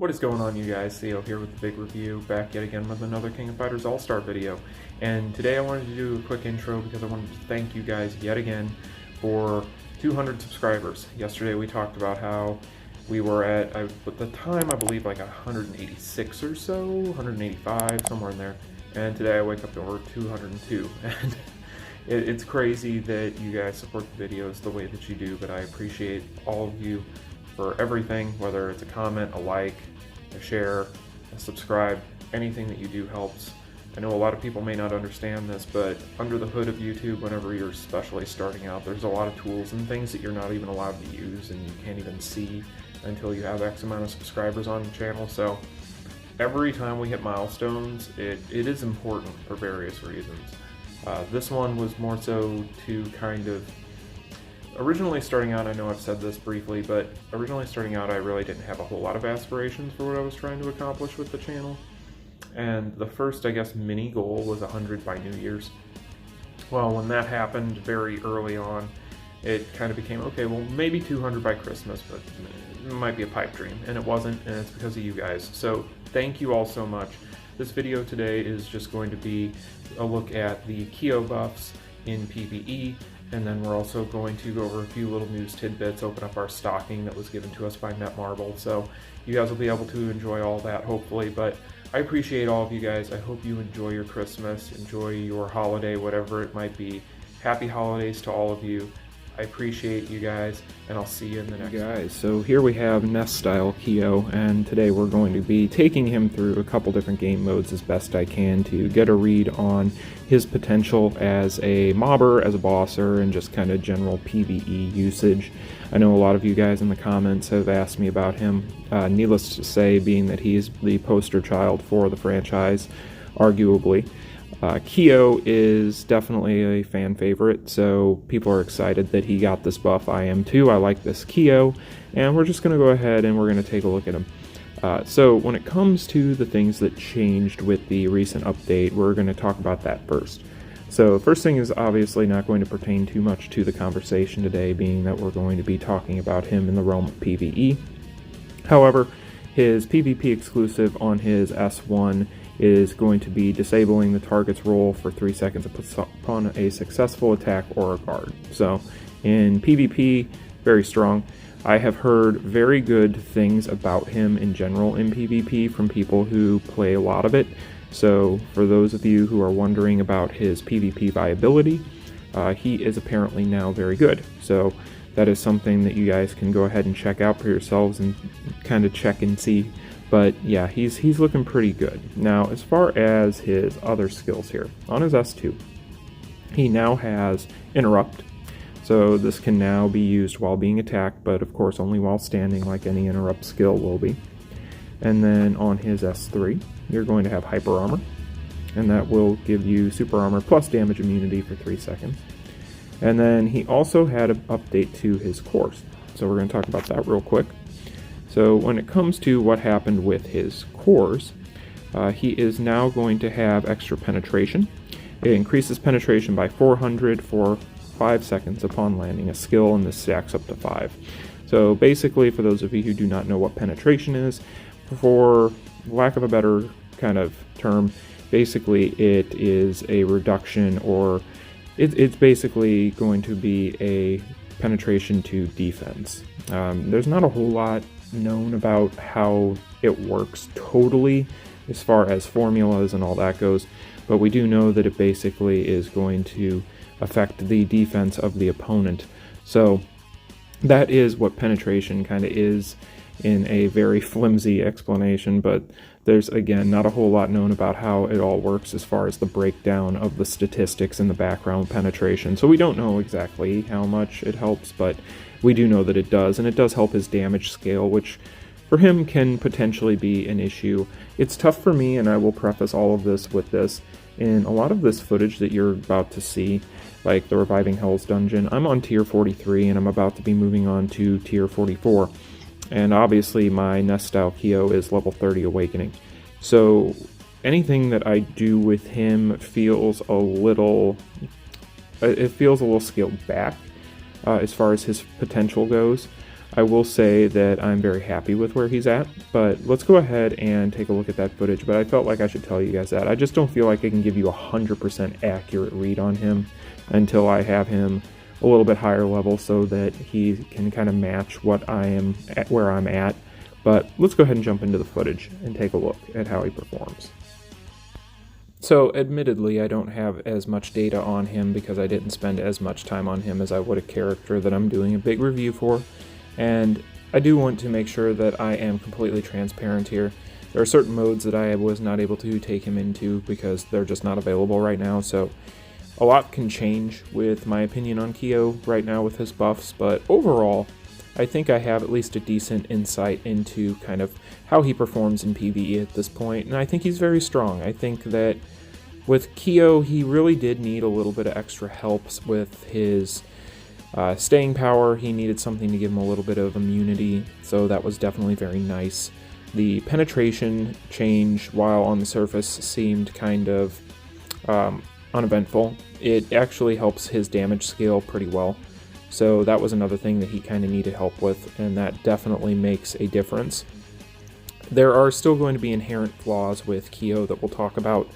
What is going on, you guys? Theo here with the big review, back yet again with another King of Fighters All-Star video. And today I wanted to do a quick intro because I wanted to thank you guys yet again for 200 subscribers. Yesterday we talked about how we were at the time I believe like 186 or so, 185, somewhere in there. And today I wake up to over 202. And it's crazy that you guys support the videos the way that you do, but I appreciate all of you for everything, whether it's a comment, a like, a share, a subscribe. Anything that you do helps. I know a lot of people may not understand this, but under the hood of YouTube, whenever you're especially starting out, there's a lot of tools and things that you're not even allowed to use and you can't even see until you have X amount of subscribers on the channel. So every time we hit milestones, it is important for various reasons. This one was more so to kind of, originally starting out, I know I've said this briefly, but originally starting out I really didn't have a whole lot of aspirations for what I was trying to accomplish with the channel. And the first, I guess, mini goal was 100 by New Year's. Well, when that happened very early on, it kind of became, okay, well, maybe 200 by Christmas, but it might be a pipe dream. And it wasn't, and it's because of you guys. So thank you all so much. This video today is just going to be a look at the Kyo buffs in PVE. And then we're also going to go over a few little news tidbits, open up our stocking that was given to us by Netmarble. So you guys will be able to enjoy all that, hopefully. But I appreciate all of you guys. I hope you enjoy your Christmas, enjoy your holiday, whatever it might be. Happy holidays to all of you. I appreciate you guys, and I'll see you in the next one. So here we have Nests Style Kyo, and today we're going to be taking him through a couple different game modes as best I can to get a read on his potential as a mobber, as a bosser, and just kind of general PvE usage. I know a lot of you guys in the comments have asked me about him. Needless to say, being that he's the poster child for the franchise, arguably. Kyo is definitely a fan favorite, so people are excited that he got this buff. I am too. I like this Kyo, and we're just going to go ahead and we're going to take a look at him. So when it comes to the things that changed with the recent update, we're going to talk about that first. So first thing is obviously not going to pertain too much to the conversation today, being that we're going to be talking about him in the realm of PvE. However, his PvP exclusive on his S1 is going to be disabling the target's roll for 3 seconds upon a successful attack or a guard. So in PvP, very strong. I have heard very good things about him in general in PvP from people who play a lot of it. So for those of you who are wondering about his PvP viability, he is apparently now very good. So that is something that you guys can go ahead and check out for yourselves and kind of check and see. But yeah, he's looking pretty good. Now, as far as his other skills here, on his S2, he now has Interrupt. So this can now be used while being attacked, but of course only while standing, like any Interrupt skill will be. And then on his S3, you're going to have Hyper Armor, and that will give you Super Armor plus damage immunity for 3 seconds. And then he also had an update to his cores. So we're going to talk about that real quick. So when it comes to what happened with his cores, he is now going to have extra penetration. It increases penetration by 400 for 5 seconds upon landing a skill, and this stacks up to 5. So basically, for those of you who do not know what penetration is, for lack of a better kind of term, basically it is a reduction, or it's basically going to be a penetration to defense. There's not a whole lot known about how it works totally as far as formulas and all that goes, but we do know that it basically is going to affect the defense of the opponent. So that is what penetration kind of is in a very flimsy explanation, but there's again not a whole lot known about how it all works as far as the breakdown of the statistics in the background penetration. So we don't know exactly how much it helps, but we do know that it does, and it does help his damage scale, which for him can potentially be an issue. It's tough for me, and I will preface all of this with this. In a lot of this footage that you're about to see, like the Reviving Hells dungeon, I'm on tier 43, and I'm about to be moving on to tier 44. And obviously my Nests Style Kyo is level 30 Awakening. So anything that I do with him feels a little scaled back as far as his potential goes. I will say that I'm very happy with where he's at, but let's go ahead and take a look at that footage. But I felt like I should tell you guys that. I just don't feel like I can give you a 100% accurate read on him until I have him a little bit higher level so that he can kind of match what I am at, where I'm at. But let's go ahead and jump into the footage and take a look at how he performs. So admittedly, I don't have as much data on him because I didn't spend as much time on him as I would a character that I'm doing a big review for. And I do want to make sure that I am completely transparent here. There are certain modes that I was not able to take him into because they're just not available right now, so a lot can change with my opinion on Kyo right now with his buffs, but overall, I think I have at least a decent insight into kind of how he performs in PvE at this point, and I think he's very strong. I think that with Kyo, he really did need a little bit of extra help with his staying power. He needed something to give him a little bit of immunity, so that was definitely very nice. The penetration change, while on the surface seemed kind of uneventful, it actually helps his damage scale pretty well. So that was another thing that he kind of needed help with, and that definitely makes a difference. There are still going to be inherent flaws with Kyo that we'll talk about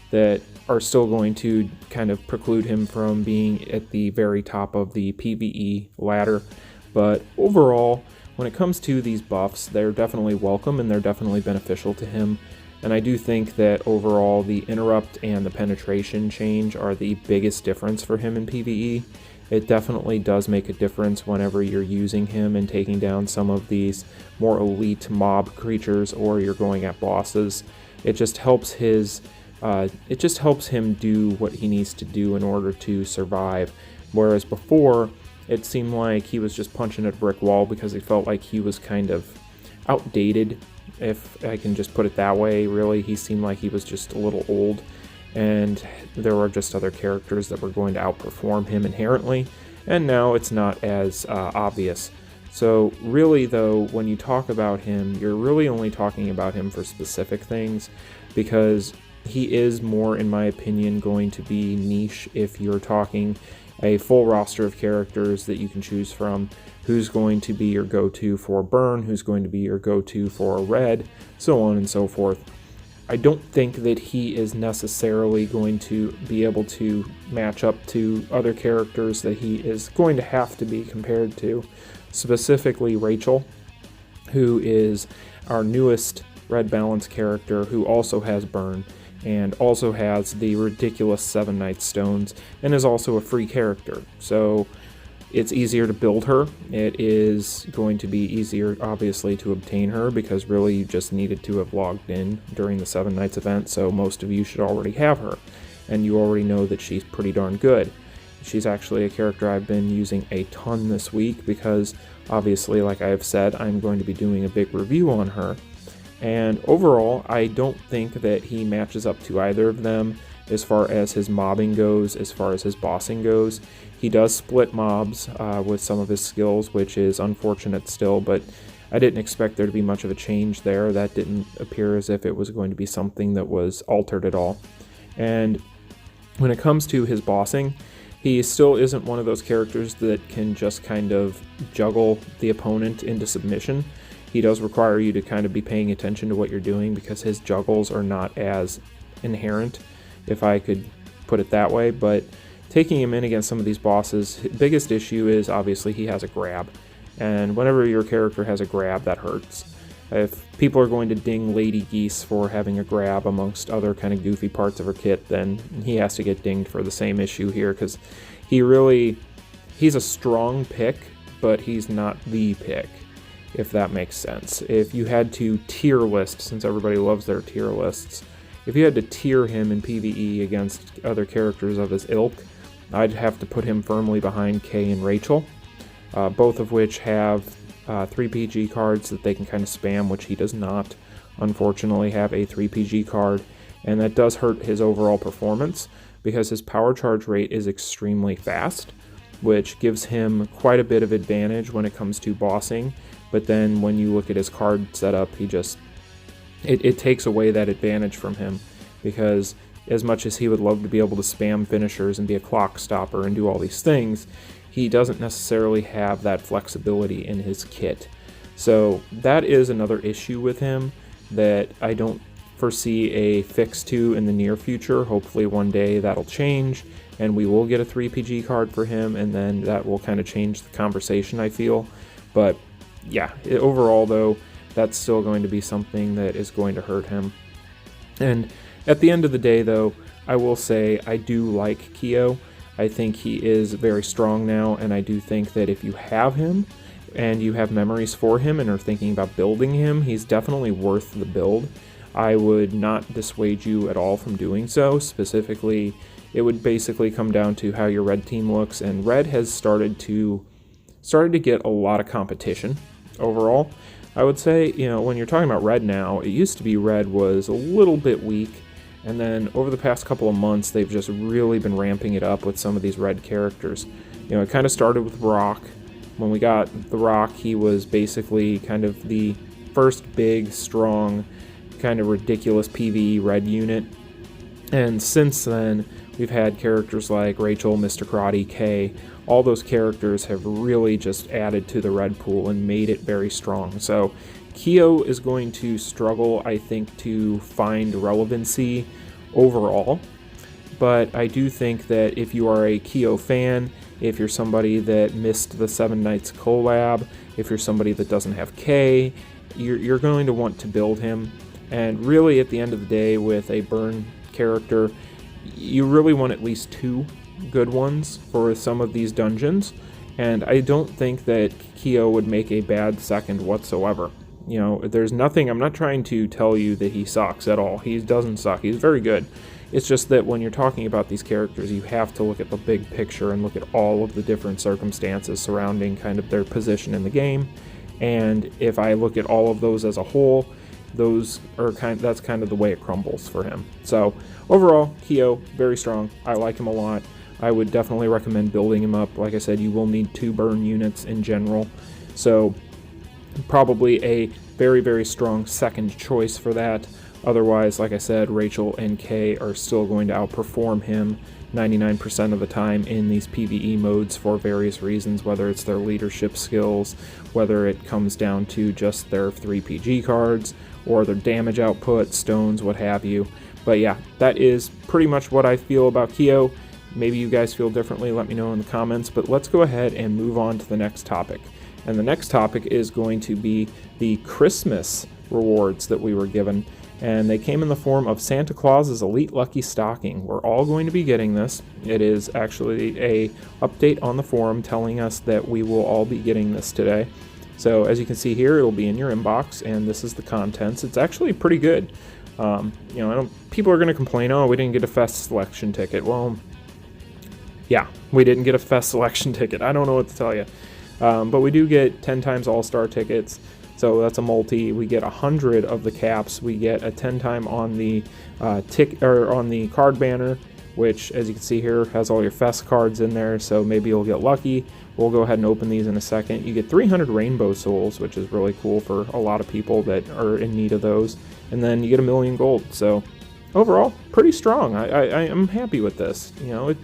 that are still going to kind of preclude him from being at the very top of the PvE ladder. But overall, when it comes to these buffs, they're definitely welcome and they're definitely beneficial to him. And I do think that overall the interrupt and the penetration change are the biggest difference for him in PvE. It definitely does make a difference whenever you're using him and taking down some of these more elite mob creatures or you're going at bosses. It just helps him do what he needs to do in order to survive. Whereas before, it seemed like he was just punching at a brick wall because he felt like he was kind of outdated, if I can just put it that way. Really, he seemed like he was just a little old, and there were just other characters that were going to outperform him inherently, and now it's not as obvious. So really though, when you talk about him, you're really only talking about him for specific things, because he is more, in my opinion, going to be niche if you're talking a full roster of characters that you can choose from. Who's going to be your go-to for burn, who's going to be your go-to for red, so on and so forth. I don't think that he is necessarily going to be able to match up to other characters that he is going to have to be compared to, specifically Rachel, who is our newest red balance character, who also has burn and also has the ridiculous 7 Night Stones and is also a free character. So it's easier to build her. It is going to be easier, obviously, to obtain her because really you just needed to have logged in during the 7 Nights event, so most of you should already have her, and you already know that she's pretty darn good. She's actually a character I've been using a ton this week because, obviously, like I have said, I'm going to be doing a big review on her. And overall, I don't think that he matches up to either of them as far as his mobbing goes, as far as his bossing goes. He does split mobs with some of his skills, which is unfortunate still, but I didn't expect there to be much of a change there. That didn't appear as if it was going to be something that was altered at all. And when it comes to his bossing, he still isn't one of those characters that can just kind of juggle the opponent into submission. He does require you to kind of be paying attention to what you're doing because his juggles are not as inherent, if I could put it that way. But taking him in against some of these bosses, his biggest issue is obviously he has a grab. And whenever your character has a grab, that hurts. If people are going to ding Lady Geese for having a grab amongst other kind of goofy parts of her kit, then he has to get dinged for the same issue here because he's a strong pick, but he's not the pick, if that makes sense. If you had to tier list, since everybody loves their tier lists, if you had to tier him in PvE against other characters of his ilk, I'd have to put him firmly behind Kay and Rachel, both of which have 3 PG cards that they can kind of spam, which he does not, unfortunately, have a 3 PG card, and that does hurt his overall performance because his power charge rate is extremely fast, which gives him quite a bit of advantage when it comes to bossing. But then when you look at his card setup, it takes away that advantage from him, because as much as he would love to be able to spam finishers and be a clock stopper and do all these things, he doesn't necessarily have that flexibility in his kit. So that is another issue with him that I don't foresee a fix to in the near future. Hopefully one day that'll change and we will get a 3PG card for him, and then that will kind of change the conversation, I feel. But yeah, overall though, that's still going to be something that is going to hurt him. And at the end of the day though, I will say I do like Kyo. I think he is very strong now, and I do think that if you have him and you have memories for him and are thinking about building him, he's definitely worth the build. I would not dissuade you at all from doing so. Specifically, it would basically come down to how your red team looks, and red has started to get a lot of competition overall. I would say, you know, when you're talking about red now, it used to be red was a little bit weak, and then over the past couple of months, they've just really been ramping it up with some of these red characters. You know, it kind of started with Rock. When we got the Rock, he was basically kind of the first big, strong, kind of ridiculous PVE red unit. And since then, we've had characters like Rachel, Mr. Karate, K. All those characters have really just added to the red pool and made it very strong. So Kyo is going to struggle, I think, to find relevancy overall. But I do think that if you are a Kyo fan, if you're somebody that missed the Seven Knights collab, if you're somebody that doesn't have K, you're going to want to build him. And really, at the end of the day, with a burn character, you really want at least 2 good ones for some of these dungeons. And I don't think that Kyo would make a bad second whatsoever. You know, there's nothing, I'm not trying to tell you that he sucks at all. He doesn't suck. He's very good. It's just that when you're talking about these characters, you have to look at the big picture and look at all of the different circumstances surrounding kind of their position in the game. And if I look at all of those as a whole, that's kind of the way it crumbles for him. So overall, Kyo, very strong. I like him a lot. I would definitely recommend building him up. Like I said, you will need 2 burn units in general. So probably a very, very strong second choice for that. Otherwise, like I said, Rachel and Kay are still going to outperform him 99% of the time in these PvE modes for various reasons, whether it's their leadership skills, whether it comes down to just their 3PG cards, or their damage output, stones, what have you. But yeah, that is pretty much what I feel about Kyo. Maybe you guys feel differently, let me know in the comments, but let's go ahead and move on to the next topic. And the next topic is going to be the Christmas rewards that we were given. And they came in the form of Santa Claus's Elite Lucky Stocking. We're all going to be getting this. It is actually a update on the forum telling us that we will all be getting this today. So as you can see here, it'll be in your inbox, and this is the contents. It's actually pretty good. You know, people are going to complain, oh, we didn't get a Fest selection ticket. Well, yeah, we didn't get a Fest selection ticket. I don't know what to tell you. But we do get 10 times All-Star tickets. So that's a multi. We get 100 of the caps. We get a 10 time on the on the card banner, which, as you can see here, has all your Fest cards in there. So maybe you'll get lucky. We'll go ahead and open these in a second. You get 300 Rainbow Souls, which is really cool for a lot of people that are in need of those. And then you get 1,000,000 gold. So overall, pretty strong. I am happy with this. You know,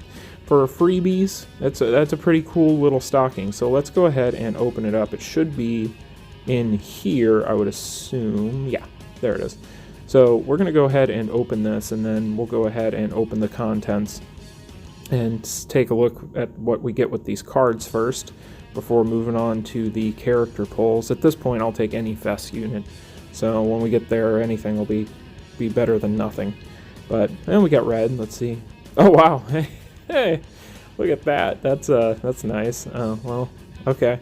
for freebies, that's a pretty cool little stocking. So let's go ahead and open it up. It should be in here, I would assume. Yeah, there it is. So we're going to go ahead and open this, and then we'll go ahead and open the contents and take a look at what we get with these cards first before moving on to the character pulls. At this point, I'll take any Fest unit. So when we get there, anything will be better than nothing. But then we got red. Let's see. Oh wow! Hey, look at that. That's nice. Oh well. Okay.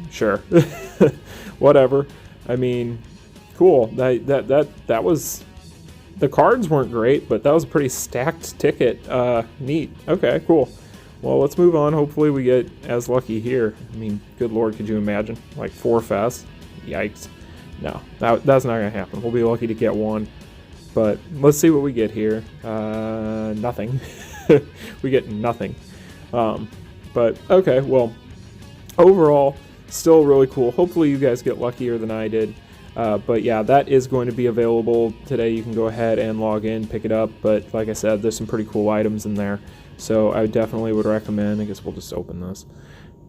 Sure. Whatever. I mean, cool. That was, the cards weren't great, but that was a pretty stacked ticket. Neat. Okay, cool. Well, let's move on. Hopefully we get as lucky here. I mean, good lord, could you imagine? Like 4 Fests? Yikes. No, that's not gonna happen. We'll be lucky to get 1. But let's see what we get here. Nothing. We get nothing. But okay, well, overall, still really cool. Hopefully you guys get luckier than I did. But yeah, that is going to be available today. You can go ahead and log in, pick it up. But like I said, there's some pretty cool items in there. So I definitely would recommend. I guess we'll just open this.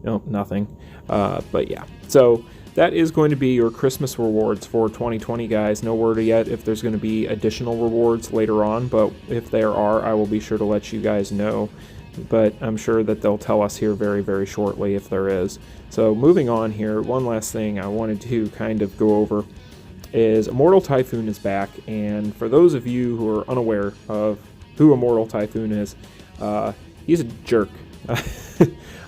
No, nothing. But yeah, so that is going to be your Christmas rewards for 2020, guys. No word yet if there's going to be additional rewards later on, but if there are, I will be sure to let you guys know. But I'm sure that they'll tell us here very, very shortly if there is. So moving on here, one last thing I wanted to kind of go over is Immortal Typhoon is back, and for those of you who are unaware of who Immortal Typhoon is, he's a jerk.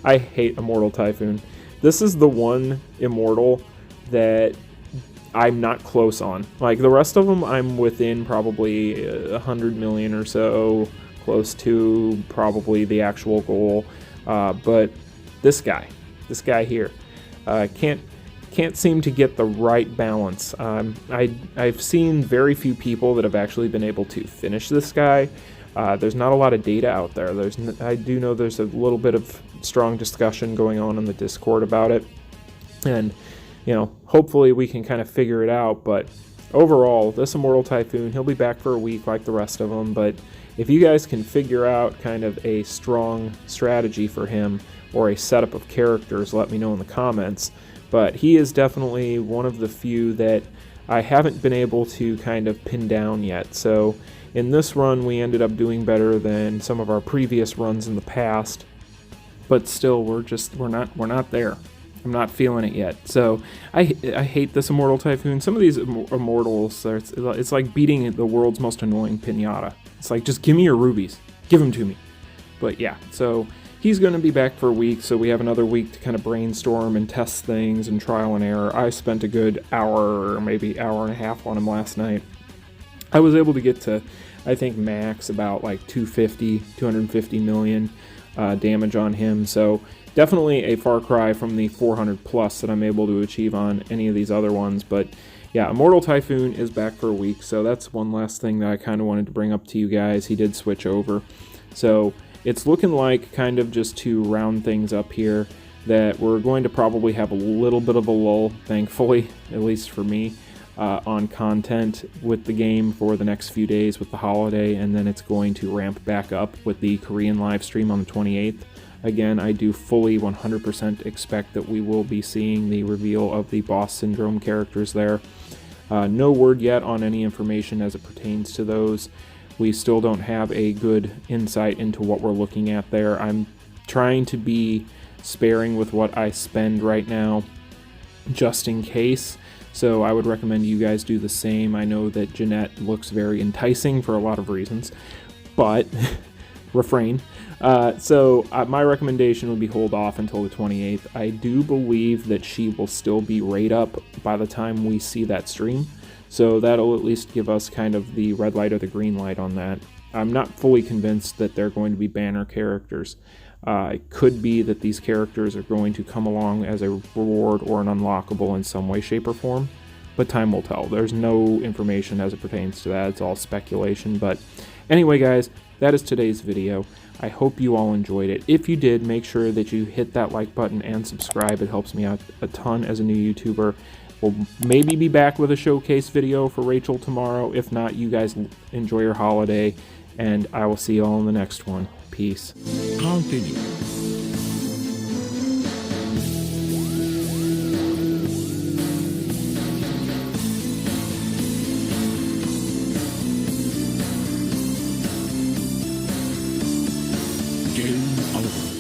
I hate Immortal Typhoon. This is the one Immortal that I'm not close on. Like, the rest of them, I'm within probably 100 million or so, close to probably the actual goal. But this guy here, can't seem to get the right balance. I've seen very few people that have actually been able to finish this guy. There's not a lot of data out there. I do know there's a little bit of strong discussion going on in the Discord about it, and hopefully we can kind of figure it out. But overall, this Immortal Typhoon, he'll be back for a week like the rest of them, but if you guys can figure out kind of a strong strategy for him or a setup of characters, let me know in the comments. But he is definitely one of the few that I haven't been able to kind of pin down yet. So in this run, we ended up doing better than some of our previous runs in the past, but still, we're not there. I'm not feeling it yet. So I hate this Immortal Typhoon. Some of these Immortals, it's like beating the world's most annoying pinata. It's like, just give me your rubies. Give them to me. But yeah, so he's going to be back for a week, so we have another week to kind of brainstorm and test things and trial and error. I spent a good hour or maybe hour and a half on him last night. I was able to get to, I think, max about like 250 million damage on him, so definitely a far cry from the 400 plus that I'm able to achieve on any of these other ones. But yeah, Immortal Typhoon is back for a week, so that's one last thing that I kind of wanted to bring up to you guys. He did switch over, so it's looking like, kind of just to round things up here, that we're going to probably have a little bit of a lull, thankfully, at least for me, on content with the game for the next few days with the holiday, and then it's going to ramp back up with the Korean live stream on the 28th. Again, I do fully 100% expect that we will be seeing the reveal of the Boss Syndrome characters there. No word yet on any information as it pertains to those. We still don't have a good insight into what we're looking at there. I'm trying to be sparing with what I spend right now, just in case. So I would recommend you guys do the same. I know that Jeanette looks very enticing for a lot of reasons, but refrain. So my recommendation would be hold off until the 28th. I do believe that she will still be rate up by the time we see that stream. So that'll at least give us kind of the red light or the green light on that. I'm not fully convinced that they're going to be banner characters. It could be that these characters are going to come along as a reward or an unlockable in some way, shape, or form, but time will tell. There's no information as it pertains to that. It's all speculation. But anyway, guys, that is today's video. I hope you all enjoyed it. If you did, make sure that you hit that like button and subscribe. It helps me out a ton as a new YouTuber. We'll maybe be back with a showcase video for Rachel tomorrow. If not, you guys enjoy your holiday, and I will see you all in the next one. Peace. Continue. Game over.